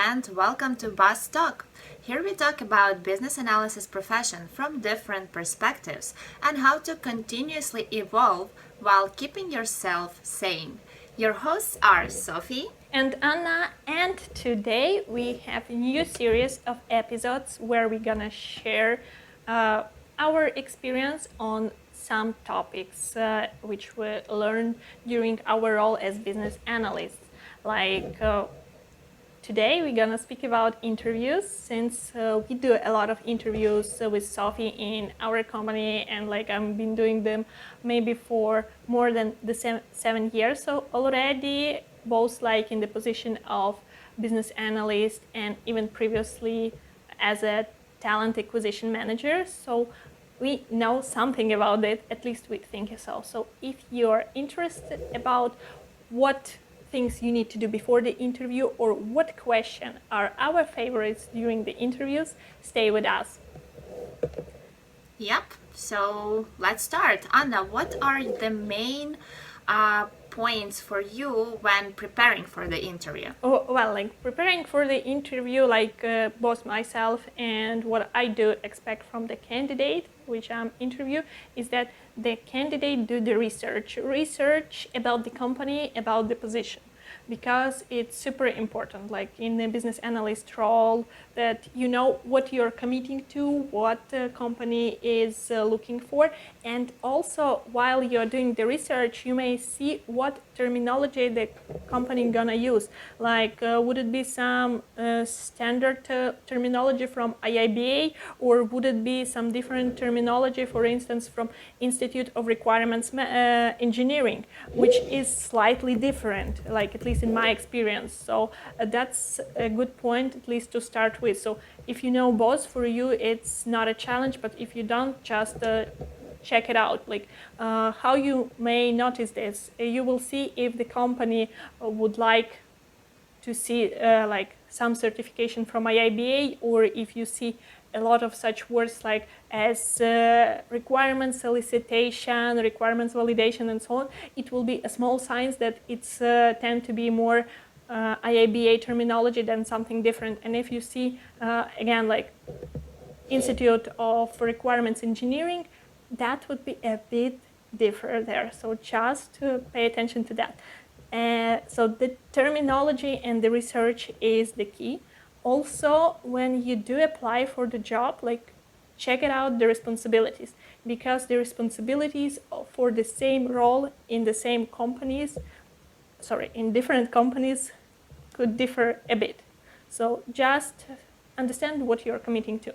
and welcome to BAzz Talk. Here we talk about business analysis profession from different perspectives and how to continuously evolve while keeping yourself sane. Your hosts are Sophie and Anna, and today we have a new series of episodes where we're gonna share our experience on some topics which we learned during our role as business analysts. Today we're gonna speak about interviews, since we do a lot of interviews with Sophie in our company, and I've been doing them maybe for more than the 7 years so already, both in the position of business analyst and even previously as a talent acquisition manager. So we know something about it, at least we think so. So if you're interested about what things you need to do before the interview or what question are our favorites during the interviews, stay with us. Yep, so let's start. Anna, what are the main points for you when preparing for the interview? Preparing for the interview, both myself and what I do expect from the candidate which I'm interview is that the candidate do the research about the company, about the position, because it's super important, in the business analyst role, that you know what you're committing to, what the company is looking for. And also, while you're doing the research, you may see what terminology the company gonna use. Would it be some standard terminology from IIBA, or would it be some different terminology, for instance, from Institute of Requirements Engineering, which is slightly different, at least in my experience. So that's a good point, at least to start with. So if you know both, for you it's not a challenge, but if you don't, just check it out. How you may notice this, you will see if the company would like to see some certification from IIBA, or if you see a lot of such words as requirements solicitation, requirements validation, and so on. It will be a small signs that it's tend to be more IIBA terminology than something different. And if you see again Institute of Requirements Engineering, that would be a bit different there. So just pay attention to that. So the terminology and the research is the key. Also, when you do apply for the job, check it out the responsibilities, because the responsibilities for the same role in the same companies, in different companies, could differ a bit. So just understand what you're committing to.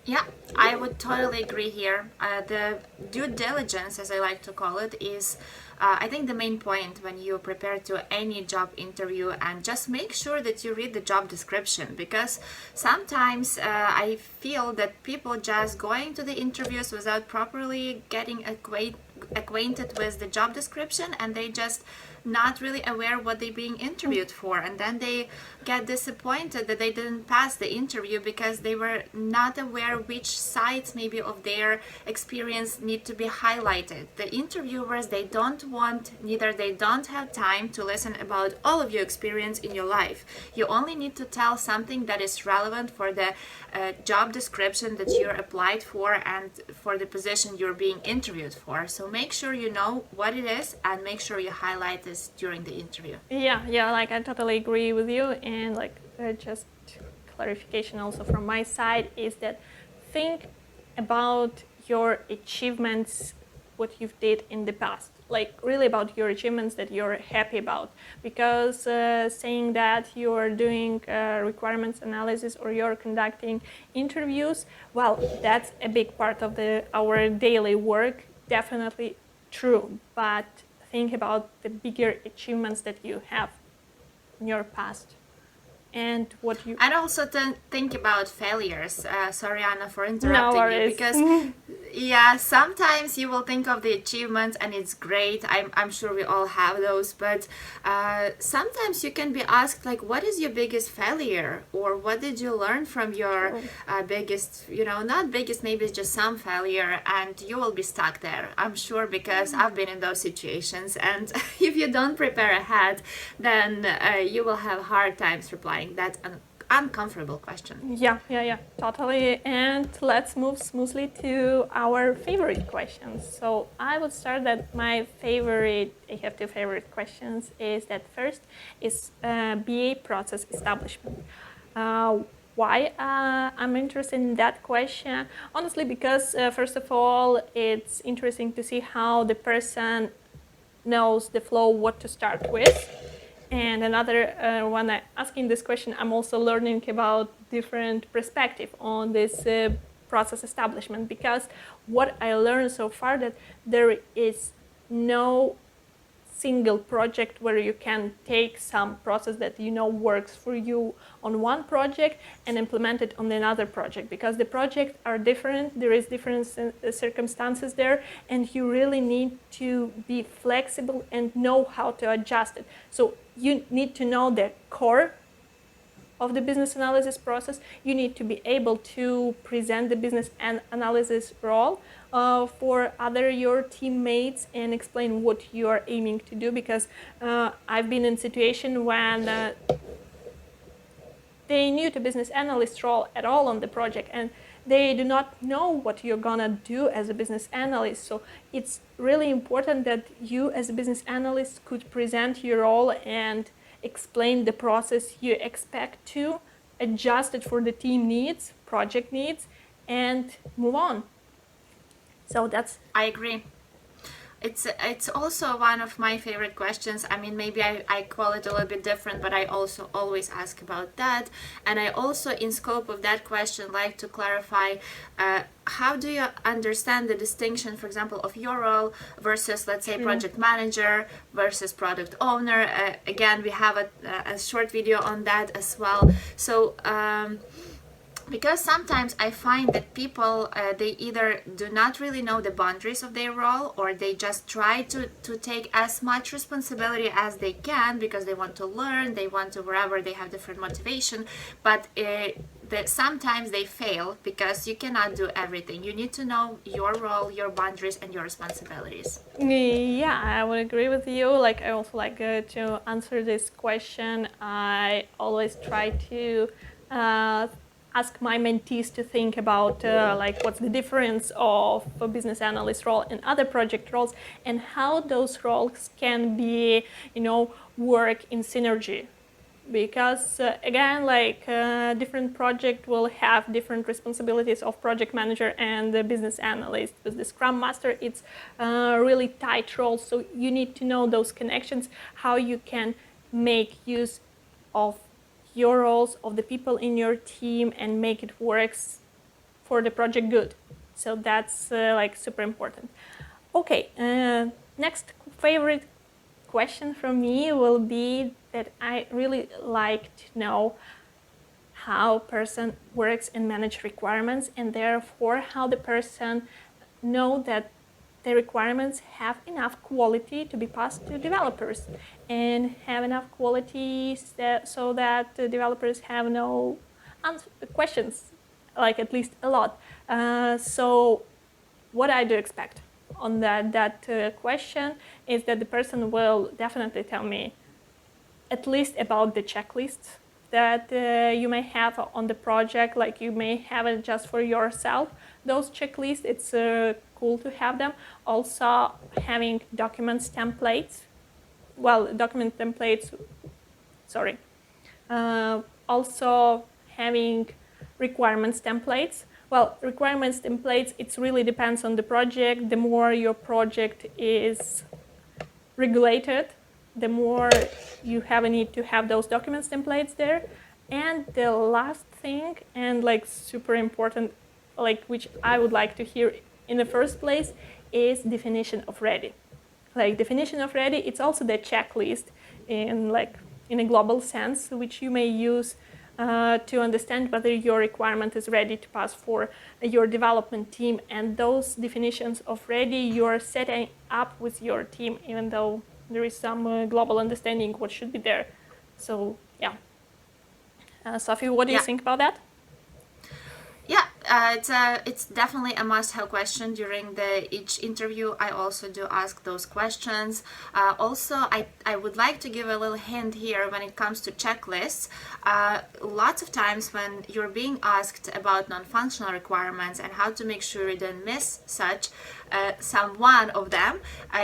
Yeah, I would totally agree here. The due diligence, as I like to call it, is I think the main point when you prepare to any job interview, and just make sure that you read the job description, because sometimes I feel that people just going to the interviews without properly getting acquainted with the job description, and they just not really aware what they're being interviewed for, and then they get disappointed that they didn't pass the interview because they were not aware which sides maybe of their experience need to be highlighted. The interviewers, they don't have time to listen about all of your experience in your life. You only need to tell something that is relevant for the job description that you're applied for and for the position you're being interviewed for. So make sure you know what it is, and make sure you highlight this during the interview. Yeah, I totally agree with you. And just clarification also from my side is that think about your achievements, what you've did in the past, really about your achievements that you're happy about, because saying that you're doing requirements analysis or you're conducting interviews, that's a big part of our daily work, definitely true, but think about the bigger achievements that you have in your past. and what you... And also to think about failures. Sorry, Anna, for No interrupting you, worries. because yeah, sometimes you will think of the achievements and it's great. I'm sure we all have those, but sometimes you can be asked like, what is your biggest failure, or what did you learn from your biggest, not biggest, maybe it's just some failure, and you will be stuck there. I'm sure, because I've been in those situations, and if you don't prepare ahead, then you will have hard times replying that uncomfortable question. Yeah, totally. And let's move smoothly to our favorite questions. So I would start that I have two favorite questions. Is that first is BA process establishment. Why I'm interested in that question? Honestly, because first of all, it's interesting to see how the person knows the flow, what to start with. And another, when I'm asking this question, I'm also learning about different perspective on this process establishment, because what I learned so far that there is no single project where you can take some process that works for you on one project and implement it on another project, because the projects are different, there is different circumstances there, and you really need to be flexible and know how to adjust it. So you need to know the core of the business analysis process. You need to be able to present the business analysis role for your teammates and explain what you are aiming to do, because I've been in a situation when they new to business analyst role at all on the project, and they do not know what you're gonna do as a business analyst. So it's really important that you as a business analyst could present your role and explain the process you expect to, adjust it for the team needs, project needs, and move on. So that's... I agree. It's also one of my favorite questions. I mean, maybe I call it a little bit different, but I also always ask about that. And I also, in scope of that question, like to clarify, how do you understand the distinction, for example, of your role versus, let's say, project manager versus product owner? Again, we have a short video on that as well. So because sometimes I find that people, they either do not really know the boundaries of their role, or they just try to take as much responsibility as they can because they want to learn, they want to, wherever they have different motivation, but that sometimes they fail because you cannot do everything. You need to know your role, your boundaries, and your responsibilities. Yeah, I would agree with you. Like, I also like to answer this question. I always try to ask my mentees to think about like what's the difference of a business analyst role and other project roles, and how those roles can be, work in synergy. Because again, like different project will have different responsibilities of project manager and the business analyst. With the Scrum Master, it's really tight role, so you need to know those connections, how you can make use of your roles, of the people in your team, and make it works for the project good. So that's like super important. Okay, next favorite question from me will be that I really like to know how person works and manage requirements, and therefore how the person know that the requirements have enough quality to be passed to developers, and have enough quality so that the developers have no questions, like at least a lot. So what I do expect on that question is that the person will definitely tell me at least about the checklists that you may have on the project, like you may have it just for yourself. Those checklists, it's cool to have them. Also having document templates. Also having requirements templates. Well, requirements templates, it really depends on the project. The more your project is regulated, the more you have a need to have those documents templates there. And the last thing, and like super important, like which I would like to hear in the first place, is definition of ready. Like definition of ready, it's also the checklist in like in a global sense, which you may use to understand whether your requirement is ready to pass for your development team. And those definitions of ready, you're setting up with your team, even though there is some global understanding what should be there. So yeah. Sophie, what do you think about that? Yeah, it's definitely a must-have question during each interview. I also do ask those questions. Also, I would like to give a little hint here when it comes to checklists. Lots of times when you're being asked about non-functional requirements and how to make sure you don't miss some one of them,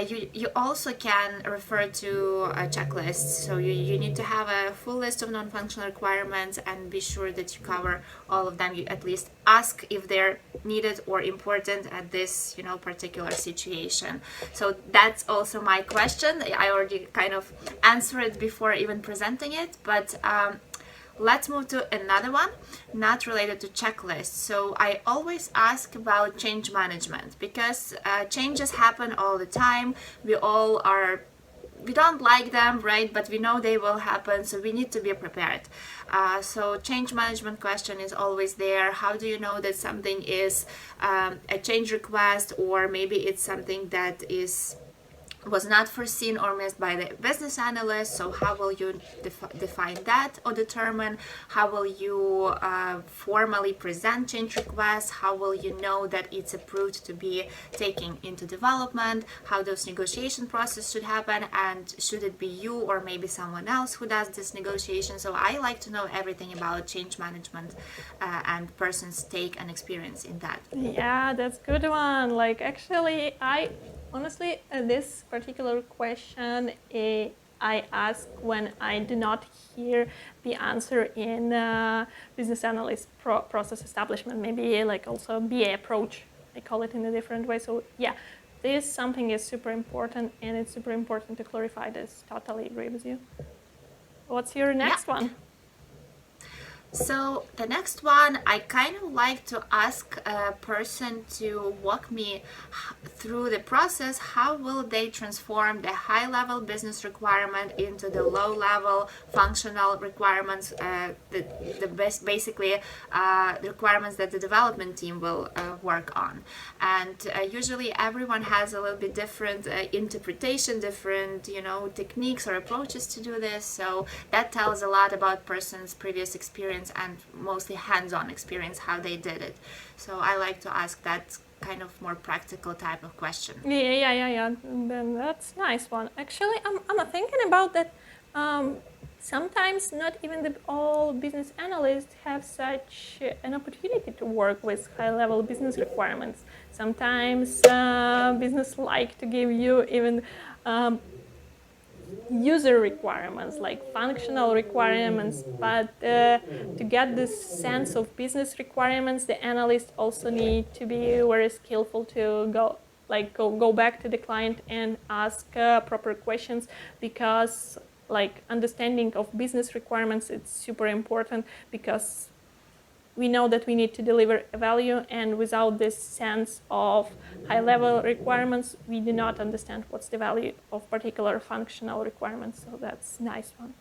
you also can refer to a checklist. So you need to have a full list of non-functional requirements and be sure that you cover all of them. You at least ask if they're needed or important at this particular situation. So that's also my question. I already kind of answered it before even presenting it, but let's move to another one, not related to checklists. So I always ask about change management because changes happen all the time. We don't like them, right? But we know they will happen, so we need to be prepared. So change management question is always there. How do you know that something is a change request, or maybe it's something that was not foreseen or missed by the business analyst? So how will you define that or determine? How will you formally present change requests? How will you know that it's approved to be taken into development? How those negotiation process should happen, and should it be you or maybe someone else who does this negotiation? So I like to know everything about change management and person's take and experience in that. Yeah, that's a good one. Like actually, honestly, this particular question I ask when I do not hear the answer in business analyst process establishment, maybe like also BA approach. I call it in a different way. So yeah, this something is super important, and it's super important to clarify this. Totally agree with you. What's your next one? So the next one, I kind of like to ask a person to walk me through the process. How will they transform the high-level business requirement into the low-level functional requirements, basically the requirements that the development team will work on. And usually everyone has a little bit different interpretation, different techniques or approaches to do this. So that tells a lot about person's previous experience and mostly hands-on experience, how they did it. So I like to ask that kind of more practical type of question. Yeah. Then that's a nice one. Actually, I'm thinking about that. Sometimes not even all business analysts have such an opportunity to work with high-level business requirements. Sometimes business like to give you even user requirements, like functional requirements, but to get this sense of business requirements, the analyst also need to be very skillful to go back to the client and ask proper questions, because like understanding of business requirements, it's super important, because we know that we need to deliver a value, and without this sense of high-level requirements, we do not understand what's the value of particular functional requirements. So that's a nice one.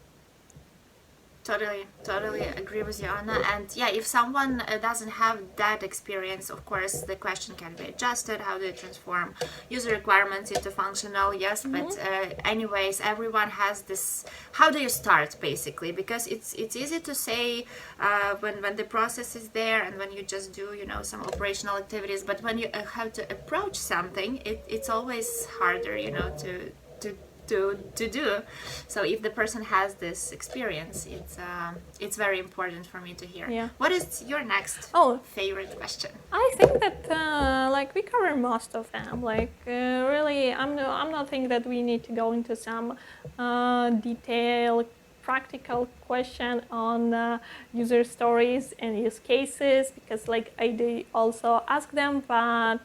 Totally agree with you, Anna. And yeah, if someone doesn't have that experience, of course, the question can be adjusted. How do you transform user requirements into functional? Yes, but anyways, everyone has this. How do you start, basically? Because it's easy to say when the process is there and when you just do some operational activities. But when you have to approach something, it's always harder, to do. So if the person has this experience, it's very important for me to hear. Yeah. What is your next favorite question? I think that we cover most of them. Really, I'm not thinking that we need to go into some detailed practical question on user stories and use cases, because I do also ask them, but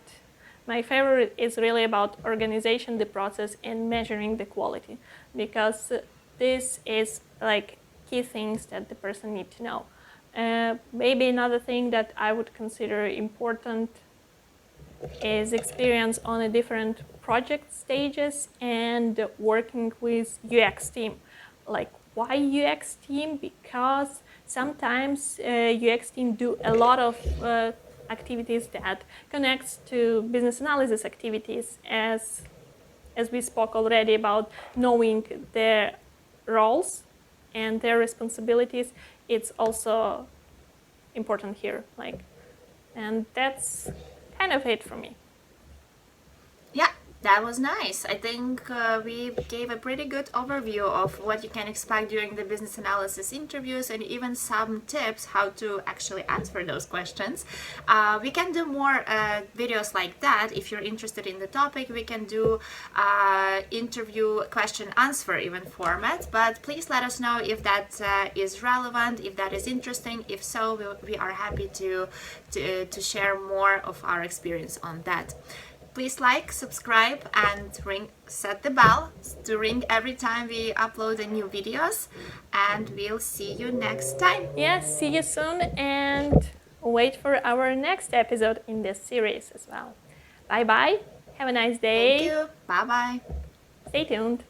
my favorite is really about organization, the process, and measuring the quality, because this is key things that the person needs to know. Maybe another thing that I would consider important is experience on the different project stages and working with UX team. Why UX team? Because sometimes UX team do a lot of activities that connects to business analysis activities, as we spoke already about knowing their roles and their responsibilities. It's also important here, and that's kind of it for me. Yeah, that was nice. I think we gave a pretty good overview of what you can expect during the business analysis interviews and even some tips how to actually answer those questions. We can do more videos like that. If you're interested in the topic, we can do interview question answer even format. But please let us know if that is relevant, if that is interesting. If so, we are happy to share more of our experience on that. Please like, subscribe, and set the bell to ring every time we upload a new videos. And we'll see you next time. Yes, see you soon, and wait for our next episode in this series as well. Bye bye. Have a nice day. Thank you. Bye bye. Stay tuned.